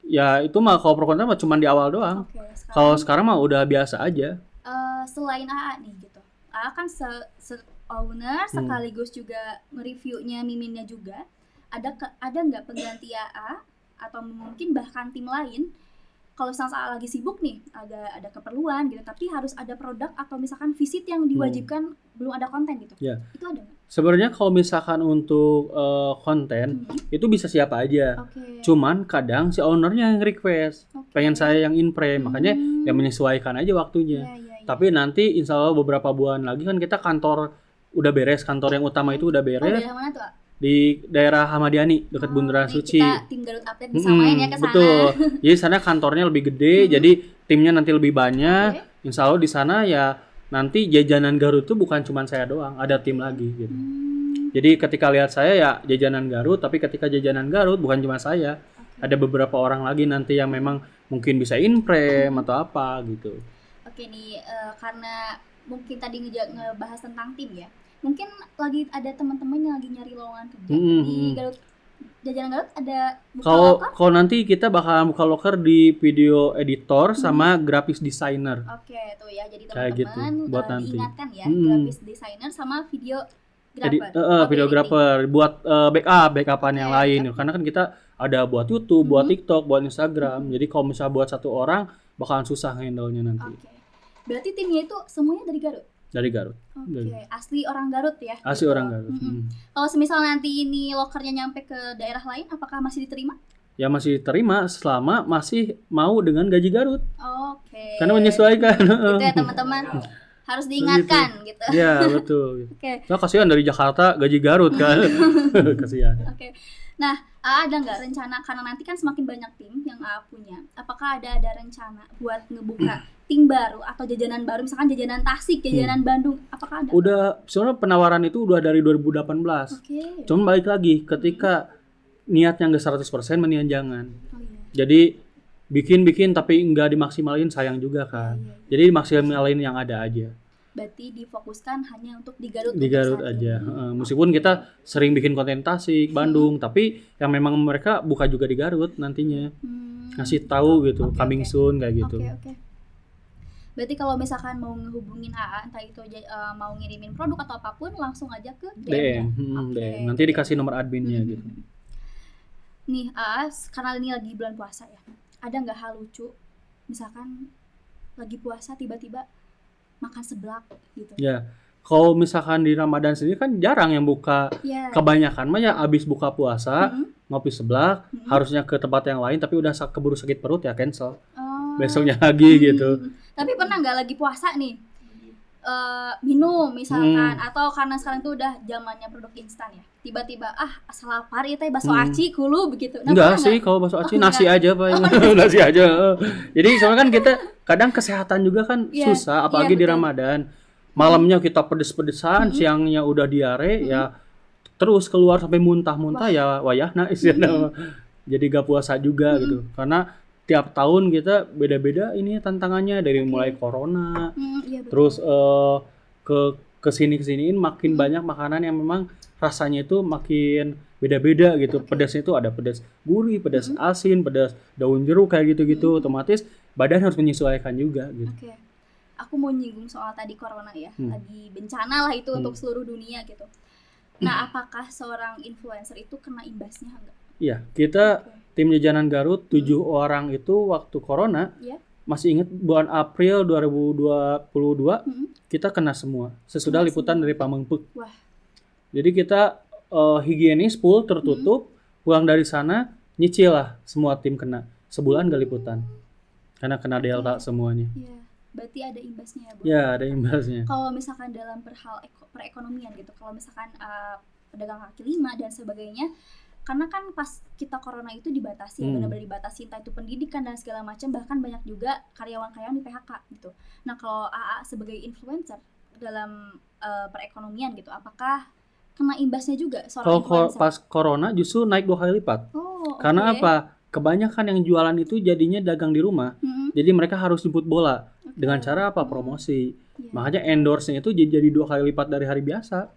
Ya itu mah kalau pro kontra mah cuma di awal doang. Kalau sekarang mah udah biasa aja. Selain AA nih gitu, AA kan owner sekaligus juga nge-reviewnya Miminnya juga. Ada nggak pengganti AA atau mungkin bahkan tim lain? Kalau misalnya lagi sibuk nih, ada keperluan gitu, tapi harus ada produk atau misalkan visit yang diwajibkan belum ada konten gitu. Itu ada nggak? Sebenarnya kalau misalkan untuk konten itu bisa siapa aja. Cuman kadang si ownernya yang request, pengen saya yang in frame, makanya ya menyesuaikan aja waktunya. Tapi nanti insya Allah beberapa bulan lagi kan kita kantor udah beres, kantor yang utama itu udah beres. Daerah mana tuh? Di daerah Hamadiani dekat Bundaran Suci. Kita tim Garut Update bisa main ya ke sana. Betul. Jadi sana kantornya lebih gede, jadi timnya nanti lebih banyak. Insya Allah di sana ya nanti jajanan Garut tuh bukan cuma saya doang, ada tim lagi gitu. Jadi ketika lihat saya ya jajanan Garut, tapi ketika jajanan Garut bukan cuma saya, ada beberapa orang lagi nanti yang memang mungkin bisa in frame atau apa gitu. Oke nih, karena mungkin tadi ngebahas tentang tim ya. Mungkin lagi ada teman-teman yang lagi nyari lowongan kerja di Garut, jajanan Garut ada buka loker? Kalau nanti kita bakal buka loker di video editor sama graphic designer. Oke, tuh ya. Jadi teman-teman gitu, buat nanti diingatkan ya, graphic designer sama videographer buat backupan yang lain. Karena kan kita ada buat YouTube, buat TikTok, buat Instagram. Jadi kalau misalnya buat satu orang bakalan susah handle-nya nanti. Oke. Berarti timnya itu semuanya dari Garut? Dari Garut. Oke, asli orang Garut ya? Asli gitu. Orang Garut. Kalau semisal nanti ini lokernya nyampe ke daerah lain, apakah masih diterima? Ya masih diterima selama masih mau dengan gaji Garut. Oke. Karena menyesuaikan. Gitu ya teman-teman. Harus diingatkan gitu. Iya, betul. Nah, kasihan dari Jakarta gaji Garut kan. Kasihan. Oke. Nah, ada nggak rencana, karena nanti kan semakin banyak tim yang AA punya, apakah ada rencana buat ngebuka tim baru atau jajanan baru, misalkan jajanan Tasik, jajanan Bandung, apakah ada? Udah, sebenarnya penawaran itu udah dari 2018. Cuma balik lagi, ketika niatnya nggak 100%, mendingan jangan. Jadi bikin tapi nggak dimaksimalin, sayang juga kan. Jadi dimaksimalin yang ada aja. Berarti difokuskan hanya untuk di Garut. Di Garut aja. Meskipun kita sering bikin konten Tasik, Bandung, tapi yang memang mereka buka juga di Garut nantinya. Ngasih tahu gitu, coming soon kayak gitu. Oke. Berarti kalau misalkan mau ngehubungin AA, entah itu mau ngirimin produk atau apapun, langsung aja ke DM. DM. Nanti dikasih nomor adminnya gitu. Nih AA, karena ini lagi bulan puasa ya, ada nggak hal lucu, misalkan lagi puasa tiba-tiba makan seblak gitu? Ya, kalau misalkan di Ramadan sendiri kan jarang yang buka. Kebanyakan mah ya abis buka puasa ngopi seblak, harusnya ke tempat yang lain, tapi udah keburu sakit perut ya cancel. Besoknya lagi gitu. Tapi pernah nggak lagi puasa nih minum misalkan, atau karena sekarang tuh udah zamannya produk instan ya, tiba-tiba asal lapar ya teh bakso aci kulu begitu? Enggak sih, kalau bakso aci nasi aja Pak. Nasi aja. Jadi soalnya kan kita kadang kesehatan juga kan susah, apalagi di Ramadan. Malamnya kita pedes-pedesan, siangnya udah diare, ya terus keluar sampai muntah-muntah. Ya wayahna istilahnya. Jadi gak puasa juga gitu. Karena tiap tahun kita beda-beda ini tantangannya, dari mulai corona, terus kesini-kesiniin makin banyak makanan yang memang rasanya itu makin beda-beda gitu. Pedasnya itu ada pedas gurih, pedas asin, pedas daun jeruk kayak gitu-gitu. Otomatis badan harus menyesuaikan juga gitu. Aku mau nyinggung soal tadi corona ya, lagi bencana lah itu untuk seluruh dunia gitu. Nah, apakah seorang influencer itu kena imbasnya enggak? Iya, kita tim jajanan Garut 7 orang itu waktu corona, masih ingat bulan April 2022 kita kena semua sesudah liputan dari Pamengpeuk. Jadi kita higienis full tertutup, pulang dari sana nyicil lah semua tim kena, sebulan gak liputan karena kena Delta semuanya. Berarti ada imbasnya ya, Bu? Ya, ada imbasnya. Kalau misalkan dalam perhal perekonomian gitu, kalau misalkan pedagang kaki lima dan sebagainya, karena kan pas kita corona itu dibatasi, benar-benar dibatasi, entah itu pendidikan dan segala macam, bahkan banyak juga karyawan-karyawan di PHK gitu. Nah, kalau AA sebagai influencer dalam perekonomian gitu, apakah kena imbasnya juga seorang Kalau influencer? pas corona justru naik 2 kali lipat. Oh, Karena oke. apa? Kebanyakan yang jualan itu jadinya dagang di rumah. Jadi mereka harus jemput bola. Dengan cara apa? Promosi. Iya. Makanya endorse-nya itu jadi 2 kali lipat dari hari biasa.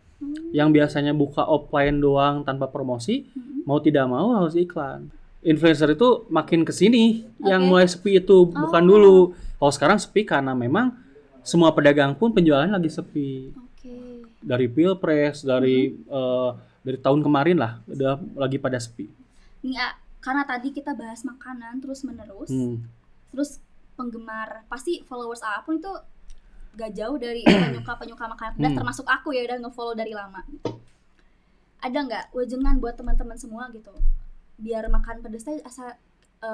Yang biasanya buka offline doang tanpa promosi, mau tidak mau harus iklan. Influencer itu makin kesini yang mulai sepi itu, bukan dulu. Kalau sekarang sepi karena memang semua pedagang pun penjualannya lagi sepi. Oke. Dari Pilpres, dari tahun kemarin lah, udah lagi pada sepi. Nih, karena tadi kita bahas makanan terus menerus, terus penggemar pasti followers AA pun itu gak jauh dari penyuka makanan pedas, termasuk aku ya udah nge-follow dari lama. Ada nggak wejangan buat teman-teman semua gitu, biar makan pedesnya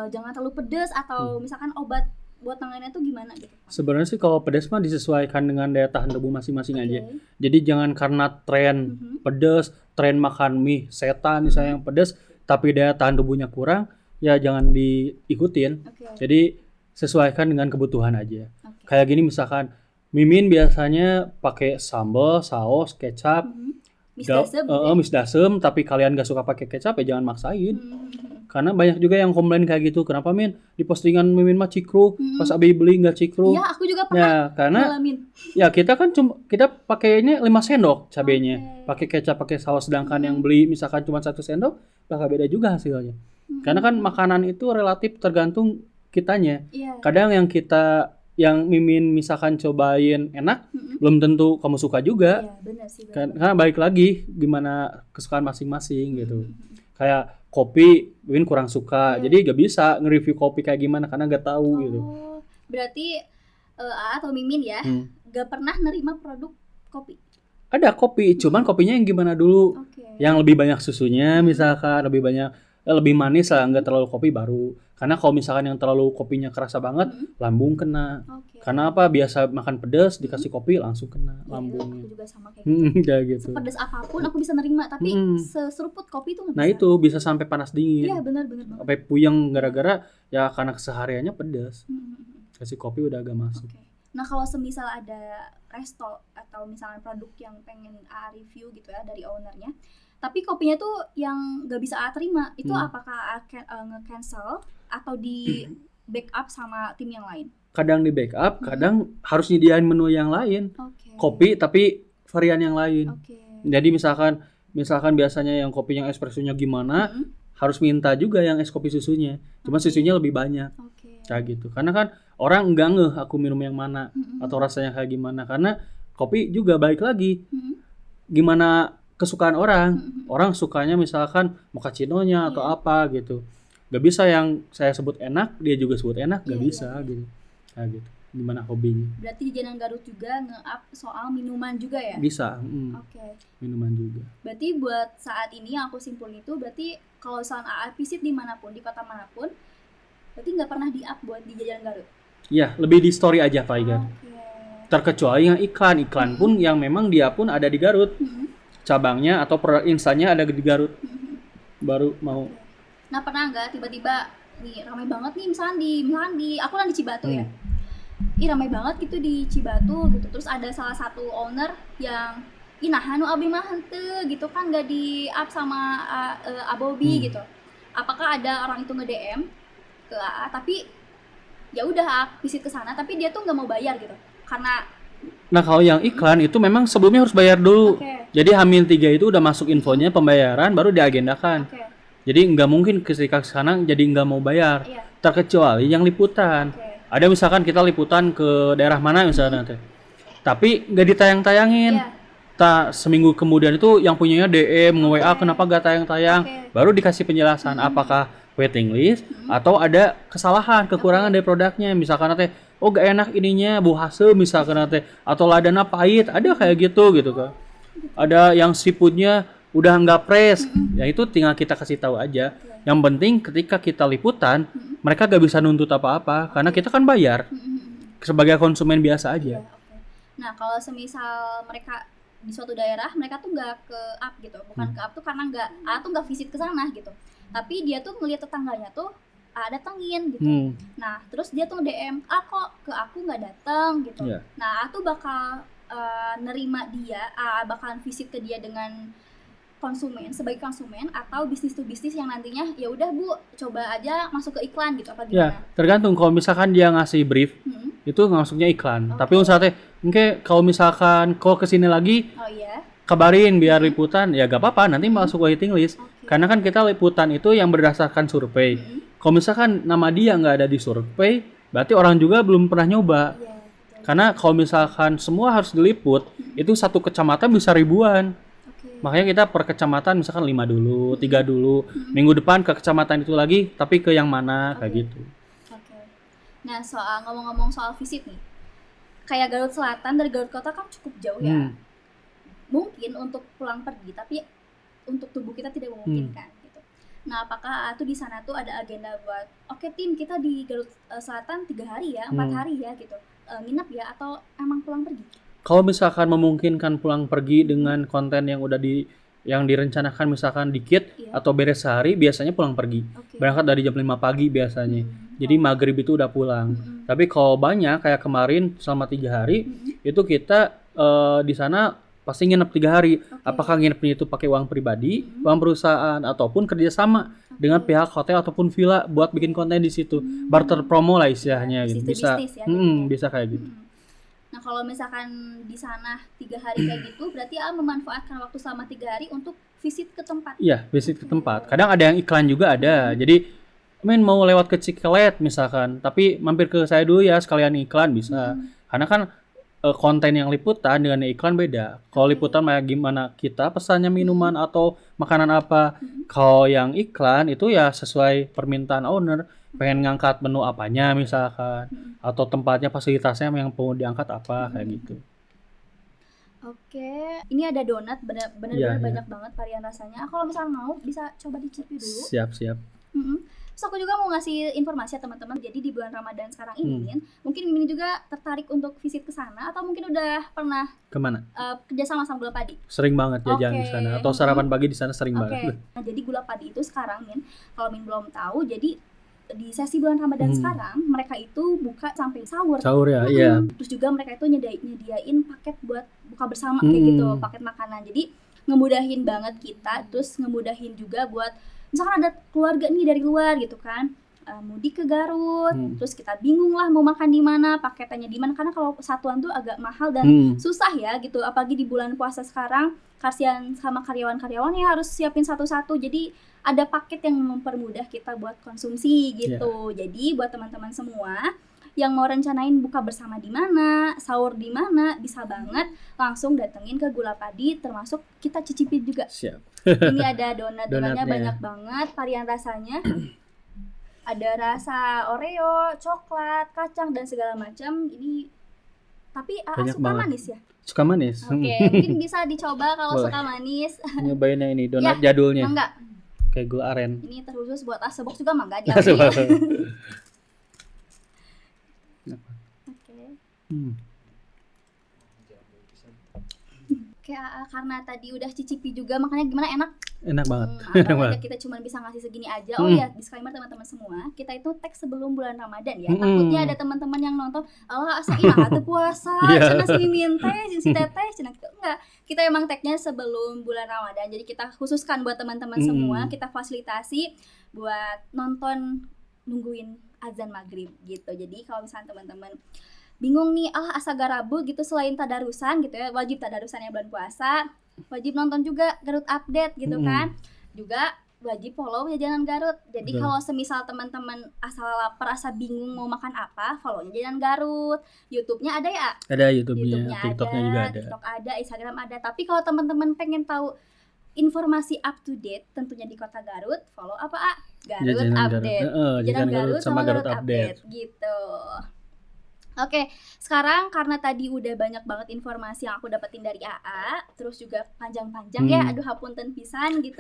jangan terlalu pedes, atau misalkan obat buat tangannya tuh gimana gitu? Sebenarnya sih kalau pedas mah disesuaikan dengan daya tahan tubuh masing-masing aja. Jadi jangan karena tren pedas, tren makan mie setan misalnya yang pedas, tapi daya tahan tubuhnya kurang, ya jangan diikutin. Jadi sesuaikan dengan kebutuhan aja. Kayak gini misalkan Mimin biasanya pakai sambal, saus, kecap, misdasem, tapi kalian gak suka pakai kecap ya jangan maksain. Karena banyak juga yang komplain kayak gitu. Kenapa Min? Di postingan Mimin mah cikruk, pas Abi beli nggak cikruk. Iya, aku juga pernah. Ya, karena ya kita kan kita pakainya 5 sendok cabenya. Pakai kecap, pakai saus, sedangkan yang beli misalkan cuma 1 sendok, bakal beda juga hasilnya. Karena kan makanan itu relatif tergantung kitanya. Kadang yang Mimin misalkan cobain enak, belum tentu kamu suka juga. Iya, benar sih. Karena balik lagi gimana kesukaan masing-masing gitu. Kayak kopi Mimin kurang suka, jadi gak bisa nge-review kopi kayak gimana karena gak tahu gitu. Berarti AA atau Mimin ya, gak pernah nerima produk kopi? Ada kopi, cuman kopinya yang gimana dulu? Yang lebih banyak susunya misalkan, lebih manis lah, nggak terlalu kopi baru. Karena kalau misalkan yang terlalu kopinya kerasa banget, lambung kena. Karena apa? Biasa makan pedas, dikasih kopi langsung kena lambungnya. Aku juga sama kayak gitu. Sepedas apapun aku bisa nerima, tapi seseruput kopi itu nggak bisa. Nah itu bisa sampai panas dingin. Iya, benar. Sampai puyeng gara-gara ya karena kesehariannya pedas. Kasih kopi udah agak masuk. Nah kalau semisal ada resto atau misalnya produk yang pengen review gitu ya dari ownernya, tapi kopinya tuh yang gak bisa terima, itu apakah akan nge-cancel atau di backup sama tim yang lain? Kadang di backup, kadang harus nyediain menu yang lain. Kopi tapi varian yang lain. Jadi misalkan biasanya yang kopi yang espressonya gimana, harus minta juga yang es kopi susunya. Cuma susunya lebih banyak. Kayak gitu. Karena kan orang enggak ngeh aku minum yang mana atau rasanya kayak gimana. Karena kopi juga balik lagi. Gimana kesukaan orang. Orang sukanya misalkan mochaccino-nya atau apa gitu. Gak bisa yang saya sebut enak, dia juga sebut enak, gak bisa gitu. Nah, gitu. Gimana hobinya? Berarti Jajanan Garut juga nge-up soal minuman juga ya? Bisa. Minuman juga. Berarti buat saat ini yang aku simpulin itu, berarti kalau misalnya AA visit dimanapun, di kota manapun, berarti nggak pernah di-up buat di Jajanan Garut? Iya, lebih di story aja Pak Igan. Terkecuali yang iklan pun yang memang dia pun ada di Garut. Cabangnya atau produk instannya ada di Garut. Baru mau. Nah pernah nggak tiba-tiba nih ramai banget nih misalkan di aku kan di Cibatu ya. Ramai banget gitu di Cibatu gitu. Terus ada salah satu owner yang nah abi mah henteu gitu kan nggak di up sama Abobi gitu. Apakah ada orang itu nge-DM ke AA tapi ya udah visit ke sana tapi dia tuh nggak mau bayar gitu. Karena kalau yang iklan itu memang sebelumnya harus bayar dulu. Jadi H-3 itu udah masuk infonya pembayaran baru diagendakan. Jadi nggak mungkin ketika kesana jadi nggak mau bayar. Terkecuali yang liputan. Ada misalkan kita liputan ke daerah mana misalnya nanti. Tapi nggak ditayang-tayangin. Seminggu kemudian itu yang punyanya DM, nge-WA kenapa nggak tayang-tayang. Baru dikasih penjelasan apakah waiting list atau ada kesalahan, kekurangan dari produknya. Misalkan nanti, gak enak ininya, bau hasem misalkan nanti. Atau ladana pahit, ada kayak gitu kan. Ada yang seafoodnya udah nggak fresh, ya itu tinggal kita kasih tahu aja. Yang penting ketika kita liputan, mereka gak bisa nuntut apa-apa, karena kita kan bayar. sebagai konsumen biasa aja. Iya, oke. Nah, kalau semisal mereka di suatu daerah, mereka tuh nggak ke up gitu. Bukan ke up tuh karena nggak visit ke sana gitu. Tapi dia tuh ngeliat tetangganya tuh datengin gitu. Nah, terus dia tuh DM, kok ke aku nggak datang gitu. Iya. Nah, aku bakal nerima dia, bakalan visit ke dia dengan sebagai konsumen atau bisnis to bisnis yang nantinya ya udah Bu, coba aja masuk ke iklan gitu apa Ya, gimana? tergantung. Kalau misalkan dia ngasih brief, itu masuknya iklan. Tapi saatnya, kalau misalkan kau kesini lagi, Oh iya. kabarin biar liputan, ya gak apa-apa, nanti masuk waiting list. Karena kan kita liputan itu yang berdasarkan survei. Kalau misalkan nama dia nggak ada di survei, berarti orang juga belum pernah nyoba. Iya, betul. Karena kalau misalkan semua harus diliput, itu satu kecamatan bisa ribuan. Makanya kita per kecamatan misalkan 5 dulu, 3 dulu. Minggu depan ke kecamatan itu lagi, tapi ke yang mana, kayak gitu. Oke. Nah, ngomong-ngomong soal visit nih. Kayak Garut Selatan dari Garut Kota kan cukup jauh ya. Mungkin untuk pulang pergi, tapi untuk tubuh kita tidak memungkinkan gitu. Nah, apakah tuh di sana tuh ada agenda buat oke tim kita di Garut Selatan 3 hari ya, 4 hari ya gitu. Nginep ya atau emang pulang pergi? Kalau misalkan memungkinkan pulang pergi dengan konten yang udah yang direncanakan misalkan dikit atau beres sehari, biasanya pulang pergi. Berangkat dari jam 5 pagi biasanya. Jadi maghrib itu udah pulang. Tapi kalau banyak kayak kemarin selama 3 hari, itu kita di sana pasti nginep 3 hari. Apakah nginepnya itu pakai uang pribadi, uang perusahaan, ataupun kerjasama dengan pihak hotel ataupun villa buat bikin konten di situ. Barter promo lah istilahnya gitu. Bisa, bisa kayak gitu. Nah, kalau misalkan di sana 3 hari kayak gitu, berarti memanfaatkan waktu selama 3 hari untuk visit ke tempat. Iya, visit ke tempat. Kadang ada yang iklan juga ada. Jadi, mau lewat ke Cikelet misalkan, tapi mampir ke saya dulu ya sekalian iklan bisa. Karena kan konten yang liputan dengan iklan beda. Kalau liputan gimana kita pesannya minuman atau makanan apa. Kalau yang iklan itu ya sesuai permintaan owner. Pengen ngangkat menu apanya misalkan, atau tempatnya fasilitasnya yang mau diangkat apa kayak gitu. Oke, ini ada donat benar-benar banyak banget varian rasanya. Kalau misalnya mau bisa coba dicicipi dulu. Siap. Terus aku juga mau ngasih informasi ya teman-teman. Jadi di bulan Ramadan sekarang ini, mungkin Mimin juga tertarik untuk visit ke sana atau mungkin udah pernah kemana? Kerja sama Gula Padi. Sering banget jajan di sana atau sarapan pagi di sana sering banget. Nah, jadi Gula Padi itu sekarang kalau Min belum tahu, jadi di sesi bulan Ramadan sekarang mereka itu buka sampai sahur ya, iya. Terus juga mereka itu nyediain paket buat buka bersama kayak gitu, paket makanan. Jadi ngemudahin banget kita, terus ngemudahin juga buat misalkan ada keluarga nih dari luar gitu kan, mudik ke Garut, terus kita bingung lah mau makan di mana, paketannya di mana, karena kalau satuan tuh agak mahal dan susah ya gitu, apalagi di bulan puasa sekarang kasihan sama karyawan-karyawan ya harus siapin satu-satu. Jadi ada paket yang mempermudah kita buat konsumsi gitu. Jadi buat teman-teman semua yang mau rencanain buka bersama di mana, sahur di mana, bisa banget langsung datengin ke Gula Padi, termasuk kita cicipin juga. Siap. Ini ada donatnya banyak banget varian rasanya. Ada rasa Oreo, coklat, kacang dan segala macam. Ini tapi suka manis ya? Suka manis. Oke, mungkin bisa dicoba kalau suka manis. Nyobainnya ini donat jadulnya. Enggak. Kayak gula aren. Ini terkhusus buat Asebox juga mangga aja. Oke, karena tadi udah cicipi juga, makanya gimana enak banget. Kita cuma bisa ngasih segini aja. Oh ya, disclaimer teman-teman semua, kita itu tag sebelum bulan Ramadan ya. Takutnya ada teman-teman yang nonton, Allah asa inah atuh puasa, cenah si Mimin teh, si teteh, cenah gitu. Enggak. Kita emang tagnya sebelum bulan Ramadan. Jadi kita khususkan buat teman-teman semua, kita fasilitasi buat nonton nungguin azan maghrib gitu. Jadi kalau misalnya teman-teman bingung nih, asa garabu gitu, selain tadarusan gitu ya, wajib tadarusannya bulan puasa, wajib nonton juga Garut Update gitu kan, juga wajib follow Jajanan Garut. Jadi kalau semisal teman-teman asal lapar, asa bingung mau makan apa, follownya Jajanan Garut. YouTube-nya ada ya? Ada YouTube-nya, TikTok-nya juga ada. TikTok ada, Instagram ada. Tapi kalau teman-teman pengen tahu informasi up to date, tentunya di Kota Garut, follow apa Garut Update. Jajanan Garut sama Garut Update gitu. Oke, sekarang karena tadi udah banyak banget informasi yang aku dapetin dari AA, terus juga panjang-panjang ya, aduh hapunten pisan gitu.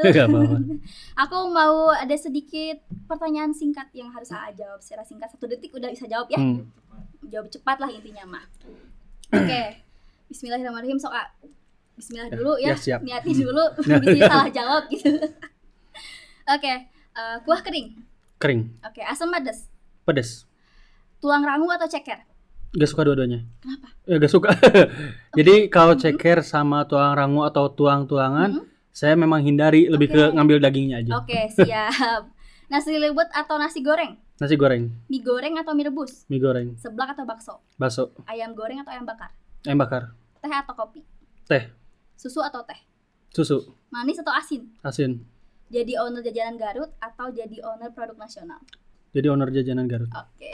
Aku mau ada sedikit pertanyaan singkat yang harus AA jawab secara singkat, 1 detik udah bisa jawab ya. jawab cepat lah intinya mah. Oke. Bismillahirrahmanirrahim. Bismillah dulu ya. Ya, siap. Niatin dulu. Bisa salah jawab gitu. Oke. Kuah kering. Kering. Oke. Asam pedas. Pedas. Tulang rangu atau ceker? Gak suka dua-duanya. Kenapa? Ya gak suka. Jadi kalau ceker sama tulang rangu atau tulang-tulangan, saya memang hindari, lebih ke ngambil dagingnya aja. Oke, siap. Nasi liwet atau nasi goreng? Nasi goreng. Mie goreng atau mie rebus? Mie goreng. Seblak atau bakso? Bakso. Ayam goreng atau ayam bakar? Ayam bakar. Teh atau kopi? Teh. Susu atau teh? Susu. Manis atau asin? Asin. Jadi owner jajanan Garut atau jadi owner produk nasional? Jadi owner jajanan Garut. Oke.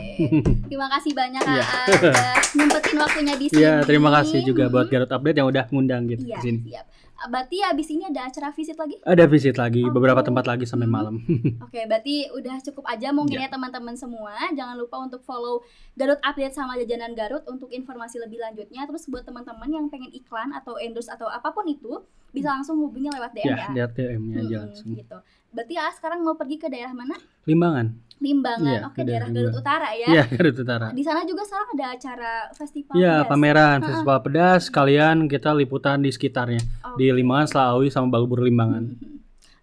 Terima kasih banyak Iya. udah nyempetin waktunya di sini. Iya, terima kasih juga buat Garut Update yang udah ngundang gitu Iya, ke sini. siap. Berarti abis ini ada acara visit lagi? Ada visit lagi Oke. beberapa tempat lagi sampai malam. Oke, berarti udah cukup aja mungkin Iya. ya teman-teman semua. Jangan lupa untuk follow Garut Update sama Jajanan Garut untuk informasi lebih lanjutnya. Terus buat teman-teman yang pengen iklan atau endorse atau apapun itu, bisa langsung hubungi lewat DM ya. Ya, di DM-nya aja langsung. Gitu. Berarti sekarang mau pergi ke daerah mana? Limbangan. Limbangan. Iya, Oke, ke daerah daerah Garut Utara ya. Iya, Garut Utara. Di sana juga sekarang ada acara festival. Iya, pedas. pameran festival pedas, kalian kita liputan di sekitarnya. Oke. Di Limbangan, Selawi sama Balubur Limbangan.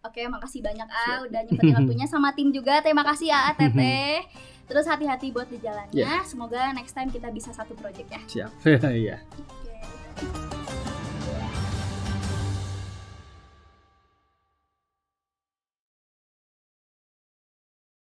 Oke, makasih banyak udah nyempetin waktunya sama tim juga. Terima kasih Teteh. Terus hati-hati buat di jalannya. Yeah. Semoga next time kita bisa satu project ya. Siap. Iya. Oke.